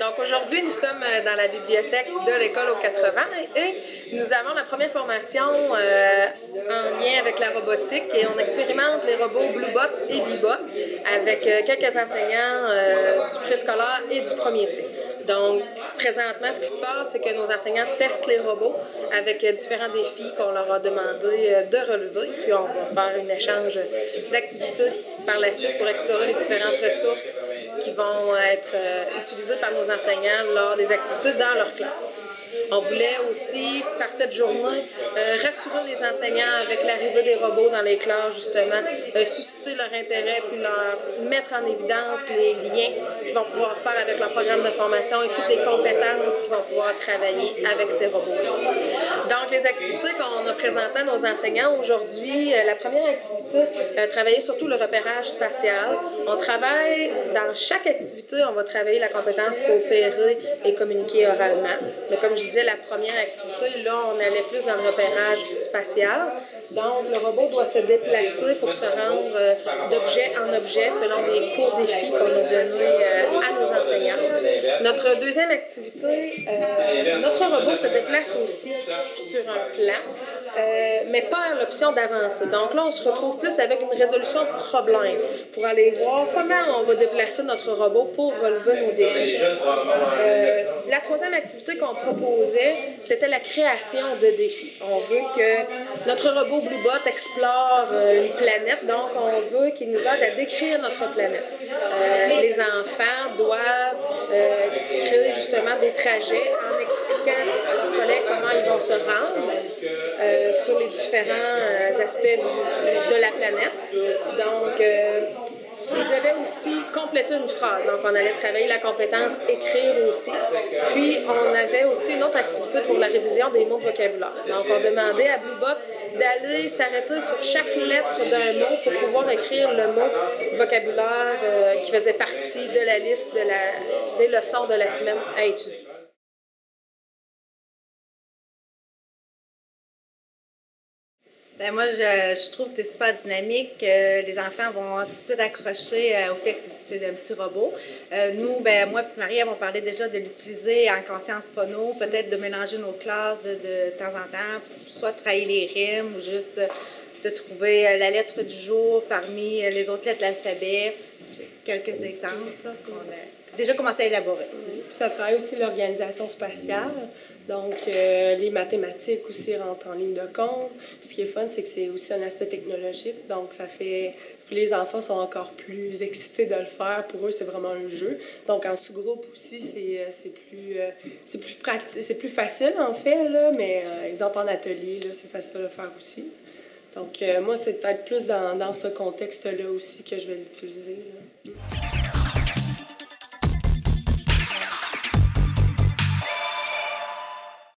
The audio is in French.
Donc aujourd'hui, nous sommes dans la bibliothèque de l'école aux 80 et nous avons la première formation en lien avec la robotique et on expérimente les robots Bluebot et Bebot avec quelques enseignants du préscolaire et du premier cycle. Donc présentement, ce qui se passe, c'est que nos enseignants testent les robots avec différents défis qu'on leur a demandé de relever. Puis on va faire un échange d'activités par la suite pour explorer les différentes ressources qui vont être utilisées par nos enseignants lors des activités dans leur classe. On voulait aussi, par cette journée, rassurer les enseignants avec l'arrivée des robots dans les classes, justement, susciter leur intérêt puis leur mettre en évidence les liens qu'ils vont pouvoir faire avec leur programme de formation et toutes les compétences qu'ils vont pouvoir travailler avec ces robots. Donc, les activités qu'on a présentées à nos enseignants aujourd'hui, la première activité, travailler surtout le repérage spatial. On travaille, dans chaque activité, on va travailler la compétence coopérer et communiquer oralement. Mais comme je disais, la première activité, là, on allait plus dans le repérage spatial. Donc, le robot doit se déplacer pour se rendre d'objet en objet selon des courts défis qu'on a donnés à nos enseignants. Notre deuxième activité, notre robot se déplace aussi sur un plan, mais pas à l'option d'avancer. Donc là, on se retrouve plus avec une résolution de problème pour aller voir comment on va déplacer notre robot pour relever nos défis. La troisième activité qu'on proposait, c'était la création de défis. On veut que notre robot Bluebot explore une planète, donc on veut qu'il nous aide à décrire notre planète. Les enfants doivent créer justement des trajets en expliquant à leurs collègues comment ils vont se rendre sur les différents aspects de la planète. Donc, ils devaient aussi compléter une phrase. Donc, on allait travailler la compétence écrire aussi. Puis, on avait aussi une autre activité pour la révision des mots de vocabulaire. Donc, on demandait à Bluebot d'aller s'arrêter sur chaque lettre d'un mot pour pouvoir écrire le mot vocabulaire qui faisait partie de la liste des leçons de la semaine à étudier. Ben moi, je trouve que c'est super dynamique. Les enfants vont tout de suite accrocher au fait que c'est un petit robot. Nous, ben moi et Marie avons parlé déjà de l'utiliser en conscience phono, peut-être de mélanger nos classes de temps en temps, soit de travailler les rimes ou juste de trouver la lettre du jour parmi les autres lettres de l'alphabet. Quelques exemples qu'on a déjà commencé à élaborer. Puis ça travaille aussi l'organisation spatiale. Donc, les mathématiques aussi rentrent en ligne de compte. Puis ce qui est fun, c'est que c'est aussi un aspect technologique. Donc, ça fait... Les enfants sont encore plus excités de le faire. Pour eux, c'est vraiment un jeu. Donc, en sous-groupe aussi, c'est plus pratique, c'est plus facile, en fait, là. Mais, exemple, en atelier, là, c'est facile de le faire aussi. Donc, moi, c'est peut-être plus dans ce contexte-là aussi que je vais l'utiliser, là.